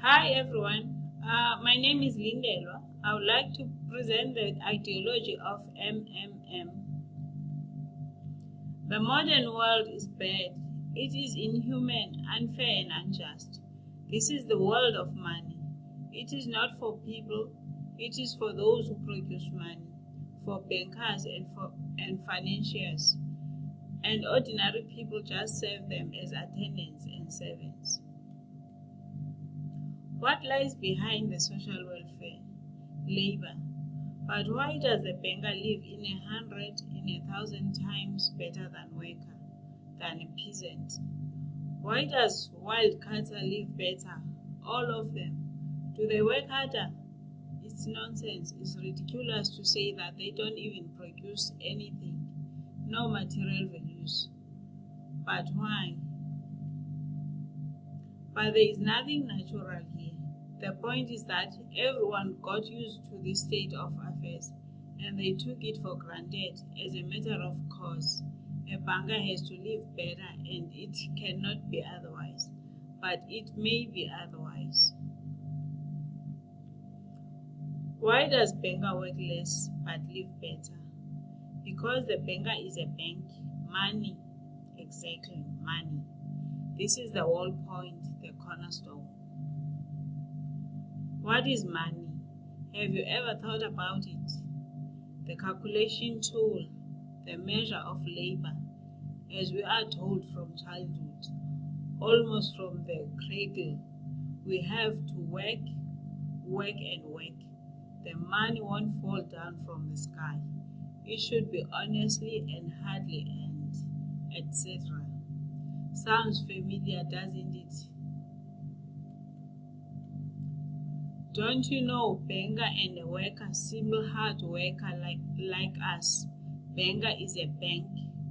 Hi everyone, my name is Lindelwa. I would like to present the ideology of MMM. The modern world is bad. It is inhuman, unfair and unjust. This is the world of money. It is not for people, it is for those who produce money, for bankers and financiers. And ordinary people just serve them as attendants and servants. What lies behind the social welfare? Labor. But why does the banker live in 1,000 times better than a peasant? Why does wild cattle live better? All of them. Do they work harder? It's nonsense. It's ridiculous to say that they don't even produce anything. No material values. But why? But there is nothing natural here. The point is that everyone got used to this state of affairs and they took it for granted as a matter of course. A banker has to live better and it cannot be otherwise, but it may be otherwise. Why does banker work less but live better? Because the banker is a bank. Money. Exactly, money. This is the whole point, the cornerstone. What is money? Have you ever thought about it? The calculation tool, the measure of labor, as we are told from childhood, almost from the cradle. We have to work, work and work. The money won't fall down from the sky. It should be honestly and hardly earned, etc. Sounds familiar, doesn't it? Don't you know banker and a worker, simple hard worker like us? Banker is a bank,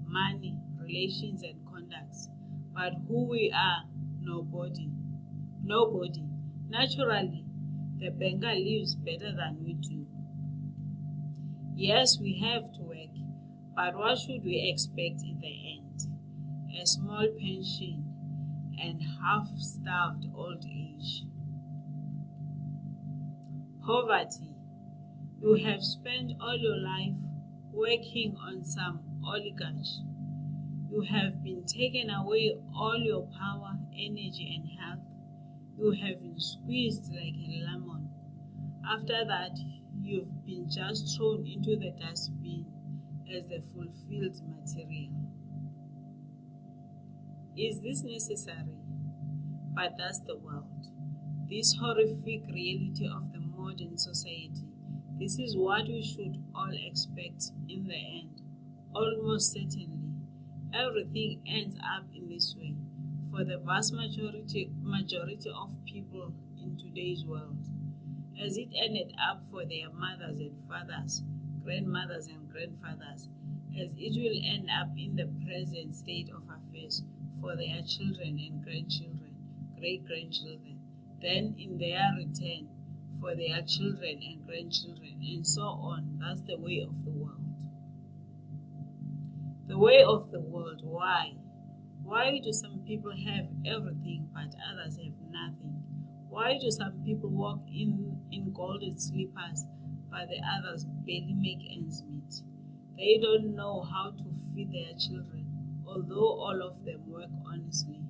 money, relations and contacts. But who we are? Nobody. Nobody. Naturally, the banker lives better than we do. Yes, we have to work, but what should we expect in the end? A small pension and half-starved old age. Poverty. You have spent all your life working on some oligarch. You have been taken away all your power, energy and health. You have been squeezed like a lemon. After that, you've been just thrown into the dustbin as the fulfilled material. Is this necessary? But that's the world. This horrific reality of the modern society. This is what we should all expect in the end. Almost certainly, everything ends up in this way for the vast majority of people in today's world, as it ended up for their mothers and fathers, grandmothers and grandfathers, as it will end up in the present state of affairs for their children and grandchildren, great-grandchildren, then in their return for their children and grandchildren, and so on. That's the way of the world. The way of the world. Why? Why do some people have everything but others have nothing? Why do some people walk in golden slippers but the others barely make ends meet? They don't know how to feed their children, although all of them work honestly.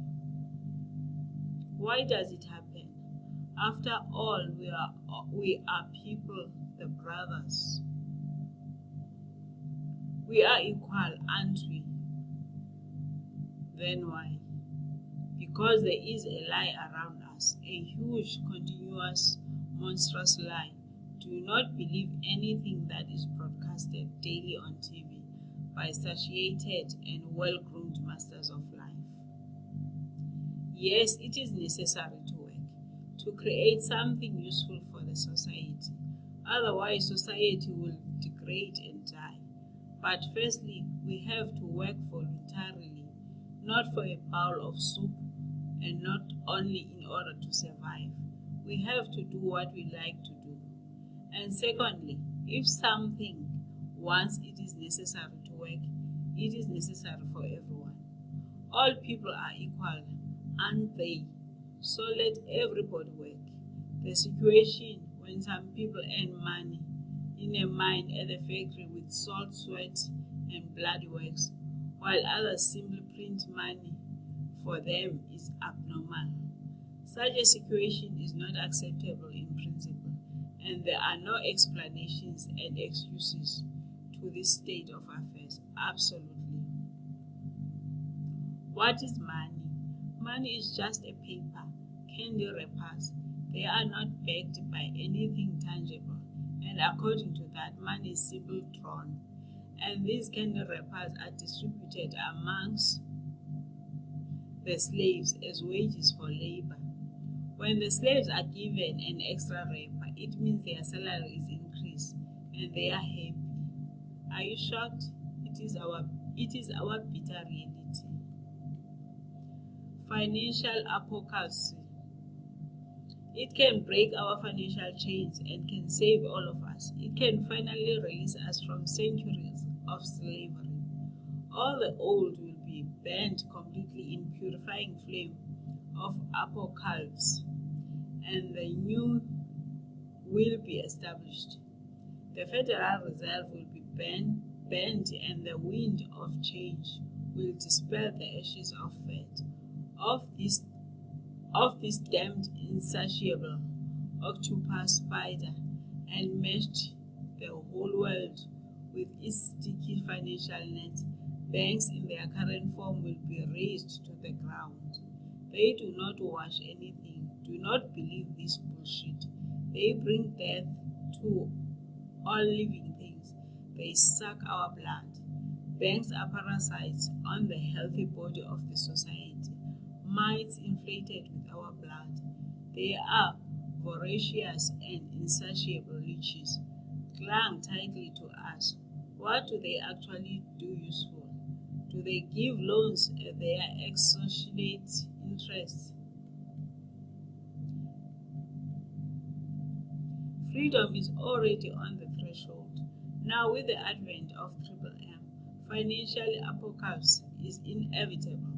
Why does it happen? After all, we are people, the brothers. We are equal, aren't we? Then why? Because there is a lie around us, a huge, continuous, monstrous lie. Do not believe anything that is broadcasted daily on TV by satiated and well-groomed masters of life. Yes, it is necessary to work, to create something useful for the society. Otherwise, society will degrade and die. But firstly, we have to work voluntarily, not for a bowl of soup, and not only in order to survive. We have to do what we like to do. And secondly, if something, once it is necessary to work, it is necessary for everyone. All people are equal, aren't they? so let everybody work. The situation when some people earn money in a mine at the factory with salt, sweat, and blood works, while others simply print money for them is abnormal. Such a situation is not acceptable in principle, and there are no explanations and excuses to this state of affairs. Absolutely. What is money? Money is just a paper, candy wrappers. They are not backed by anything tangible, and according to that, money is simply drawn. And these candy wrappers are distributed amongst the slaves as wages for labor. When the slaves are given an extra wrapper, it means their salary is increased and they are happy. Are you shocked? It is our bitter reality. Financial apocalypse. It can break our financial chains and can save all of us. It can finally release us from centuries of slavery. All the old will be burnt completely in purifying flame of apocalypse, and the new will be established. The Federal Reserve will be bent, and the wind of change will dispel the ashes of fate. Of this damned insatiable octopus spider, and meshed the whole world with its sticky financial net. Banks in their current form will be razed to the ground. They do not wash anything. Do not believe this bullshit. They bring death to all living things. They suck our blood. Banks are parasites on the healthy body of the society. Mites inflated with our blood. They are voracious and insatiable leeches, clung tightly to us. What do they actually do useful? Do they give loans at their extortionate interest? Freedom is already on the threshold. Now, with the advent of Triple M, financial apocalypse is inevitable.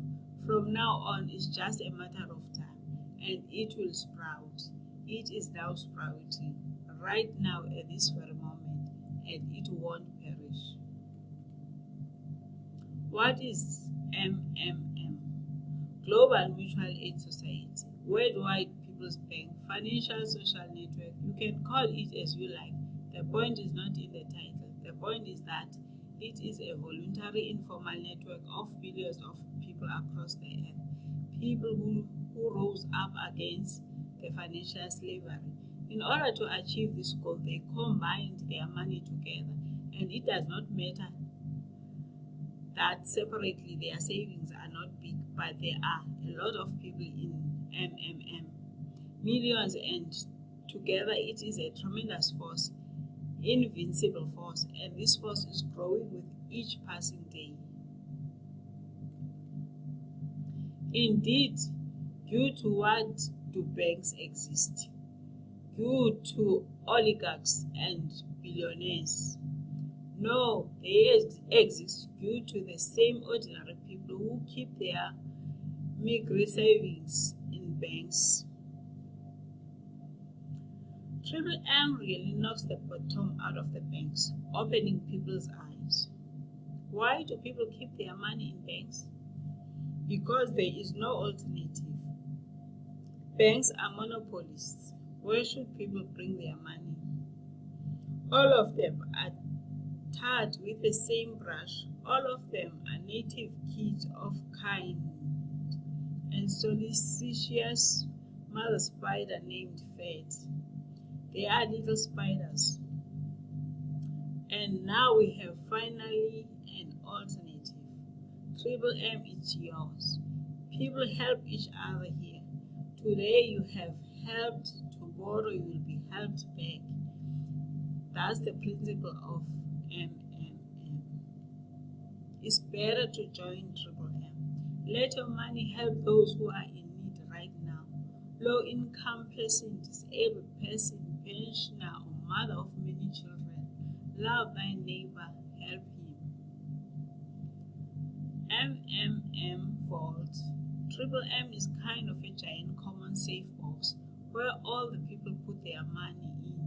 From now on, it's just a matter of time, and it will sprout. It is now sprouting, right now at this very moment, and it won't perish. What is MMM? Global Mutual Aid Society, Worldwide People's Bank, Financial Social Network. You can call it as you like. The point is not in the title. The point is that it is a voluntary informal network of billions of people across the earth, people who rose up against the financial slavery. In order to achieve this goal, they combined their money together, and it does not matter that separately their savings are not big, but there are a lot of people in MMM, millions, and together it is a tremendous force, invincible force, and this force is growing with each passing day. Indeed, due to what do banks exist? Due to oligarchs and billionaires. No, they exist due to the same ordinary people who keep their meager savings in banks. Triple M really knocks the bottom out of the banks, opening people's eyes. Why do people keep their money in banks? Because there is no alternative. Banks are monopolists. Where should people bring their money? All of them are tarred with the same brush. All of them are native kids of kind and solicitous mother spider named Fate. They are little spiders. And now we have finally an alternative. Triple M is yours. People help each other here. Today you have helped, tomorrow you will be helped back. That's the principle of MMM. It's better to join Triple M. Let your money help those who are in need right now. Low-income person, disabled person, pensioner, or mother of many children. Love thy neighbor, help him. MMM Vault. Triple M is kind of a giant common safe box where all the people put their money in,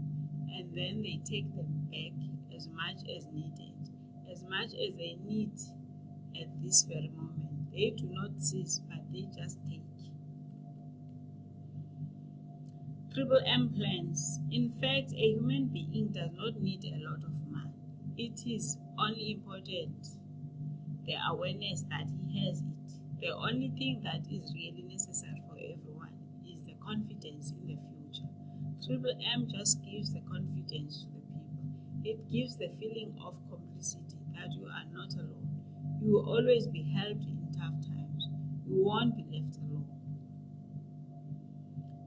and then they take them back as much as needed, as much as they need at this very moment. They do not seize, but they just take. Triple M plans. In fact, a human being does not need a lot of money. It is only important the awareness that he has it. The only thing that is really necessary for everyone is the confidence in the future. Triple M just gives the confidence to the people. It gives the feeling of complicity that you are not alone. You will always be helped in tough times. You won't be left alone.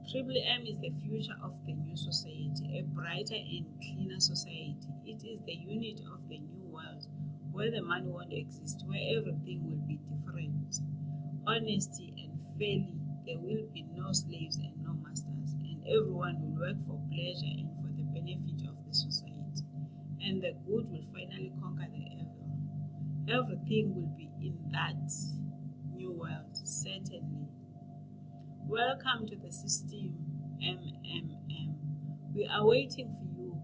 Triple M is the future of the new society, a brighter and cleaner society. It is the unit of the new world where the money won't exist, where everything will be different. Honesty and fairly, there will be no slaves and no masters, and everyone will work for pleasure and for the benefit of the society. And the good will finally conquer the evil. Everything will be in that new world, certainly. Welcome to the system, MMM. We are waiting for you.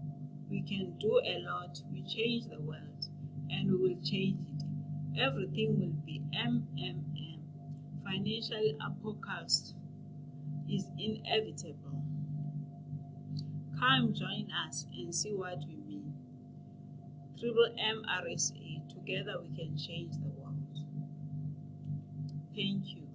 We can do a lot. We change the world, and we will change it. Everything will be MMM. Financial apocalypse is inevitable. Come join us and see what we mean. Triple M RSA. Together we can change the world. Thank you.